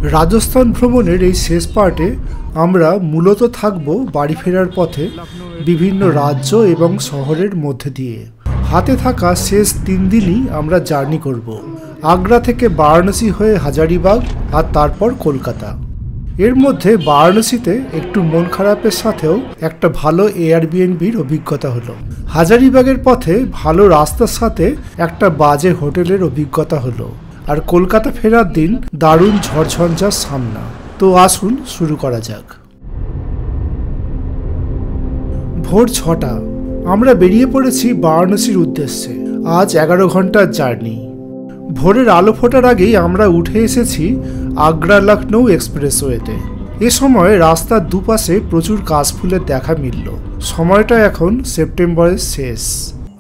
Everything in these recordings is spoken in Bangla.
রাজস্থান ভ্রমণের এই শেষ পার্টে আমরা মূলত থাকব বাড়ি ফেরার পথে বিভিন্ন রাজ্য এবং শহরের মধ্যে দিয়ে। হাতে থাকা শেষ 3 দিনই আমরা জার্নি করব। আগ্রা থেকে বারাণসী হয়ে হাজারিবাগ আর তারপর কলকাতা। এর মধ্যে বারাণসীতে একটু মন খারাপের সাথেও একটা ভালো এয়ারবিএনবির অভিজ্ঞতা হলো। হাজারিবাগের পথে ভালো রাস্তার সাথে একটা বাজে হোটেলের অভিজ্ঞতা হলো। আর কলকাতা ফেরার দিন দারুণ ঝড়ঝঞ্ঝার সামনা। তো আসুন শুরু করা যাক। ভোর 6টা আমরা বেরিয়ে পড়েছি বারাণসীর উদ্দেশ্যে। আজ 11 ঘন্টার জার্নি। ভোরের আলো ফোটার আগেই আমরা উঠে এসেছি আগ্রা লখনৌ এক্সপ্রেসওয়েতে। এ সময় রাস্তার দুপাশে প্রচুর কাশফুলের দেখা মিলল। সময়টা এখন সেপ্টেম্বরের শেষ।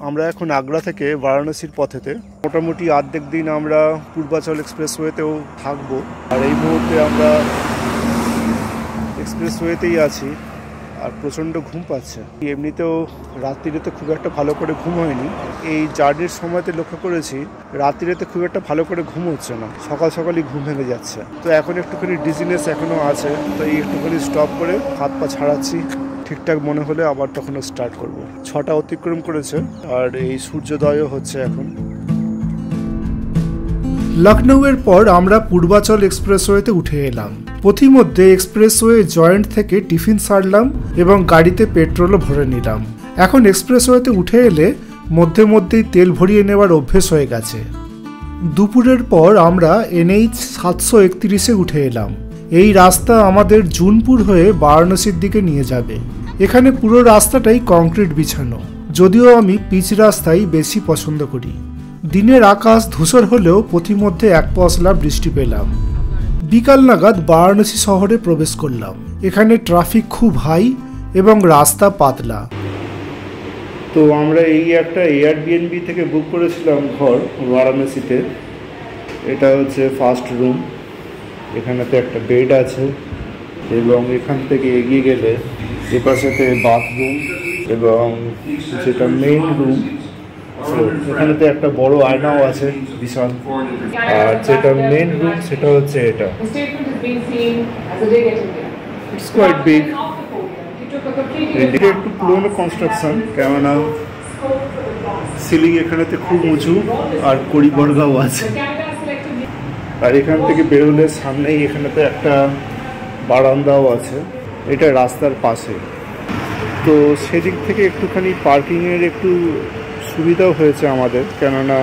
আমরা এখন আগ্রা থেকে বারাণসীর পথেতে। মোটামুটি অর্ধেক দিন আমরা পূর্বাচল এক্সপ্রেসওয়েতেও থাকবো। আর এই মুহূর্তে আমরা এক্সপ্রেসওয়েতেই আছি আর প্রচণ্ড ঘুম পাচ্ছে। এমনিতেও রাত্রিতে খুব একটা ভালো করে ঘুম হয়নি। এই জার্নির সময়তে লক্ষ্য করেছি রাত্রিতে খুব একটা ভালো করে ঘুম হচ্ছে না, সকাল সকালই ঘুম ভেঙে যাচ্ছে। তো এখন একটুখানি ডিজিনেস এখনও আছে, তো এই একটুখানি স্টপ করে হাত পা ছাড়াচ্ছি। ঠিকঠাক মনে হলে আবার তখনও স্টার্ট করব। 6টা অতিক্রম করেছে আর এই সূর্যোদয়ও হচ্ছে এখন। লখনৌয়ের পর আমরা পূর্বাচল এক্সপ্রেসওয়েতে উঠে এলাম। পথিমধ্যে এক্সপ্রেসওয়ে জয়েন্ট থেকে টিফিন সারলাম এবং গাড়িতে পেট্রোলও ভরে নিলাম। এখন এক্সপ্রেসওয়েতে উঠে এলে মধ্যে মধ্যেই তেল ভরিয়ে নেওয়ার অভ্যেস হয়ে গেছে। দুপুরের পর আমরা NH 731-এ উঠে এলাম। এই রাস্তা আমাদের জুনপুর হয়ে বারাণসীর দিকে নিয়ে যাবে। এখানে পুরো রাস্তাটাই কংক্রিট বিছানো, যদিও আমি পিচ রাস্তাই বেশি পছন্দ করি। দিনের আকাশ ধূসর হলেও পথিমধ্যে এক পশলা বৃষ্টি পেলাম। বিকাল নাগাদ বারাণসী শহরে প্রবেশ করলাম। এখানে ট্রাফিক খুব হাই এবং রাস্তা পাতলা। তো আমরা এই একটা এয়ারবিএনবি থেকে বুক করেছিলাম ঘর বারাণসীতে। এটা হচ্ছে ফার্স্ট রুম। এখানেতে একটা বেড আছে এবং এখান থেকে এগিয়ে গেলে এপাশেতে বাথরুম এবং যেটা মেইন রুম, এখানেতে একটা বড় আয়নাও আছে বিশাল। আর যেটা মেইন রুম সেটা হচ্ছে এটা। It's quite big. এটা একটু পুরোনো কনস্ট্রাকশন, কেননা সিলিং এখানেতে খুব উঁচু আর কড়িবর্গাও আছে। আর এখান থেকে বেরোলে সামনেই এখানেতে একটা বারান্দাও আছে। এটা রাস্তার পাশে, তো সেদিক থেকে একটুখানি পার্কিংয়ের একটু সুবিধাও হয়েছে আমাদের, কেননা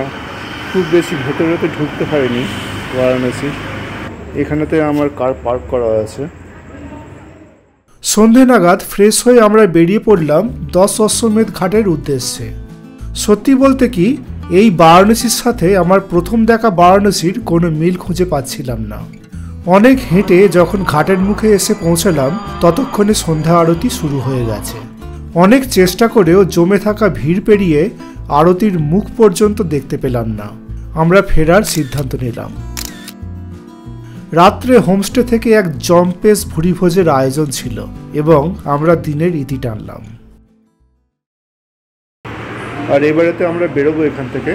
খুব বেশি ভেতরে ঢুকতে পারিনি বারাণসী। এখানেতে আমার কার পার্ক করা আছে। সন্ধে নাগাদ ফ্রেশ হয়ে আমরা বেরিয়ে পড়লাম 10 অশ্বমেধ ঘাটের উদ্দেশ্যে। সত্যি বলতে কি, এই বারাণসীর সাথে আমার প্রথম দেখা বারাণসীর কোনো মিল খুঁজে পাচ্ছিলাম না। অনেক হেঁটে যখন ঘাটের মুখে এসে পৌঁছলাম ততক্ষণে সন্ধ্যা আরতি শুরু হয়ে গেছে। অনেক চেষ্টা করেও জমে থাকা ভিড় পেরিয়ে আরতির মুখ পর্যন্ত দেখতে পেলাম না। আমরা ফেরার সিদ্ধান্ত নিলাম। রাত্রে হোমস্টে থেকে এক জম্পেশ ভুরিভোজের আয়োজন ছিল এবং আমরা দিনের ইতি টানলাম। আর এবারেতে আমরা বেরোবো এখান থেকে।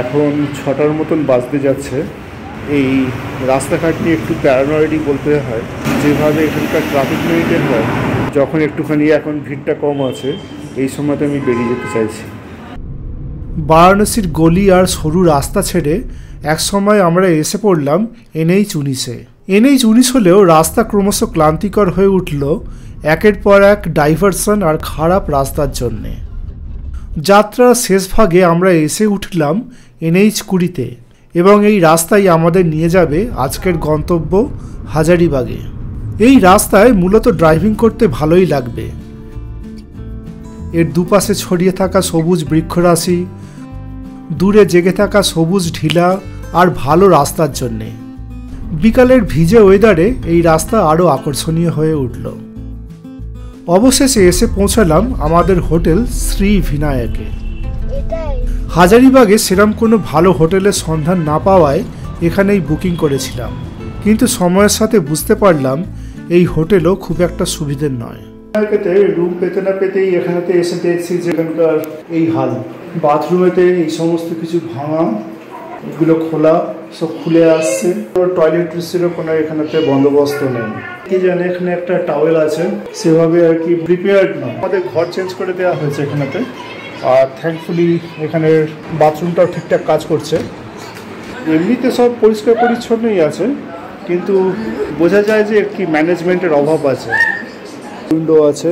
এখন 6টার মতন বাজতে যাচ্ছে। এই রাস্তাঘাট নিয়ে একটু প্যারানয়েডই বলতে হয়, যেভাবে এখানকার ট্রাফিক মেইনটেন হয়। যখন একটুখানি এখন ভিড়টা কম আছে, এই সময়তে আমি বেরিয়ে যেতে চাইছি। বারাণসীর গলি আর সরু রাস্তা ছেড়ে এক সময় আমরা এসে পড়লাম NH 19-এ। NH 19 হলেও রাস্তা ক্রমশ ক্লান্তিকর হয়ে উঠল একের পর এক ডাইভারশন আর খারাপ রাস্তার জন্যে। যাত্রার শেষ ভাগে আমরা এসে উঠলাম NH 20-তে এবং এই রাস্তাই আমাদের নিয়ে যাবে আজকের গন্তব্য হাজারিবাগে। এই রাস্তায় মূলত ড্রাইভিং করতে ভালোই লাগবে। এর দুপাশে ছড়িয়ে থাকা সবুজ বৃক্ষরাশি, দূরে জেগে থাকা সবুজ ঢিলা আর ভালো রাস্তার জন্যে বিকালের ভিজে ওয়েদারে এই রাস্তা আরও আকর্ষণীয় হয়ে উঠল। অবশেষে এসে পৌঁছালাম আমাদের হোটেল শ্রী ভিনায়কে। হাজারিবাগে সেরম কোনো ভালো হোটেলের সন্ধান না পাওয়ায় এখানেই বুকিং করেছিলাম, কিন্তু সময়ের সাথে বুঝতে পারলাম এই হোটেলও খুব একটা সুবিধের নয়। রুম পেতে না পেতেই এখানেতে এসে দেখছি যেখানকার এই হাল। বাথরুমেতে এই সমস্ত কিছু ভাঙা, এগুলো খোলা সব খুলে আসছে। টয়লেট্রিসেরও কোনো এখানেতে বন্দোবস্ত নেই। কি জানে এখানে একটা টাওয়েল আছে, সেভাবে আর কি প্রিপেয়ার্ড না। আমাদের ঘর চেঞ্জ করে দেওয়া হয়েছে এখানেতে, আর থ্যাঙ্কফুলি এখানের বাথরুমটাও ঠিকঠাক কাজ করছে। এমনিতে সব পরিষ্কার পরিচ্ছন্নই আছে, কিন্তু বোঝা যায় যে কি ম্যানেজমেন্টের অভাব আছে। উইন্ডো আছে।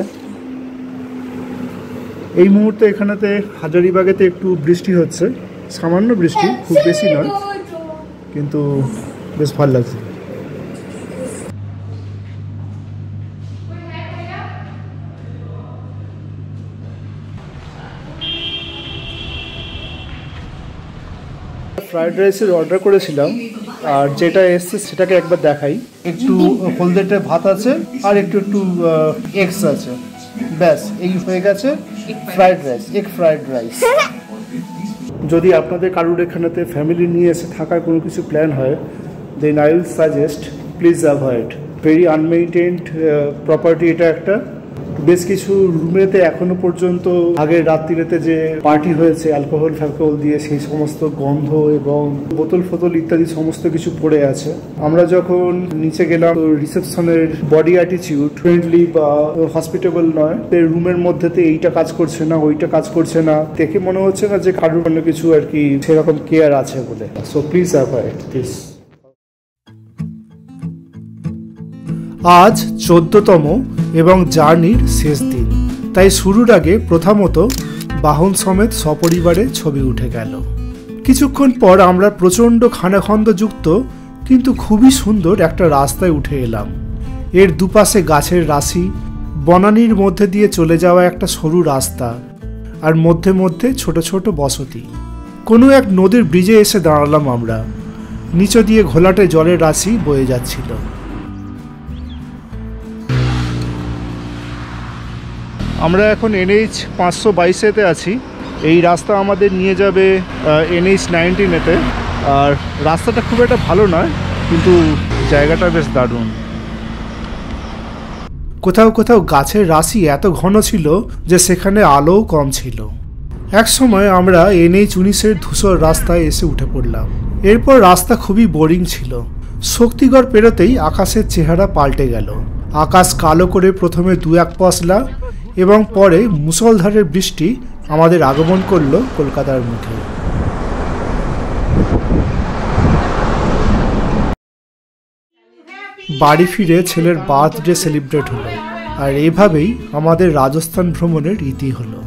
এই মুহূর্তে এখানেতে হাজারিবাগেতে একটু বৃষ্টি হচ্ছে, সামান্য বৃষ্টি, খুব বেশি নয়, কিন্তু বেশ ভালো লাগছে। ফ্রাইড রাইসের অর্ডার করেছিলাম, আর যেটা এসছে সেটাকে একবার দেখাই। একটু হলদেটে ভাত আছে আর একটু এগস আছে, ব্যাস এই হয়ে গেছে fried rice, egg fried rice. যদি আপনাদের কারোর এখানেতে ফ্যামিলি নিয়ে এসে থাকার কোনো কিছু প্ল্যান হয়, then I will suggest please avoid. Very unmaintained property এটা একটা। বেশ কিছু রুমেতে এখনো পর্যন্ত আগের রাত্রিতে যে পার্টি হয়েছে অ্যালকোহল ফ্যালকোহল দিয়ে, সেই সমস্ত গন্ধ এবং বোতল ফোতল ইত্যাদি সমস্ত কিছু পড়ে আছে। আমরা যখন নিচে গেলাম, রিসেপশনের বডি অ্যাটিটিউড ফ্রেন্ডলি বা হসপিটেবল নয়। রুমের মধ্যেতে এইটা কাজ করছে না, ওইটা কাজ করছে না, দেখে মনে হচ্ছে না যে কারোর কোনো কিছু আর কি সেরকম কেয়ার আছে বলে। So please avoid this. আজ 14তম এবং জার্নির শেষ দিন, তাই শুরুর আগে প্রথমত বাহন সমেত সপরিবারে ছবি উঠে গেল। কিছুক্ষণ পর আমরা প্রচণ্ড খানাখন্দযুক্ত কিন্তু খুবই সুন্দর একটা রাস্তায় উঠে এলাম। এর দুপাশে গাছের রাশি, বনানীর মধ্যে দিয়ে চলে যাওয়া একটা সরু রাস্তা, আর মধ্যে মধ্যে ছোট ছোট বসতি। কোনো এক নদীর ব্রিজে এসে দাঁড়ালাম আমরা। নিচ দিয়ে ঘোলাটে জলের রাশি বয়ে যাচ্ছিল। আমরা এখন NH 522-তে আছি। এই রাস্তা আমাদের নিয়ে যাবে NH 19-তে। আর রাস্তাটা খুব একটা ভালো নয়, কিন্তু জায়গাটা বেশ দারুণ। কোথাও কোথাও গাছের রাশি এত ঘন ছিল যে সেখানে আলোও কম ছিল। এক সময় আমরা NH 19-এর ধূসর রাস্তায় এসে উঠে পড়লাম। এরপর রাস্তা খুবই বোরিং ছিল। শক্তিগড় পেরোতেই আকাশের চেহারা পাল্টে গেল। আকাশ কালো করে প্রথমে 2-1 পশলা এবং পরে মুষলধারের বৃষ্টি আমাদের আগমন করল কলকাতার মুখে। বাড়ি ফিরে ছেলের বার্থডে সেলিব্রেট হলো, আর এইভাবেই আমাদের রাজস্থান ভ্রমণের ইতি হলো।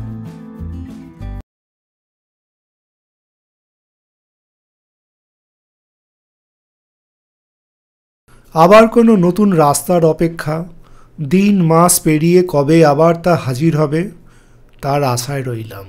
আবার কোনো নতুন রাস্তার অপেক্ষা। দিন মাস পেরিয়ে কবে আবার তা হাজির হবে তার আশায় রইলাম।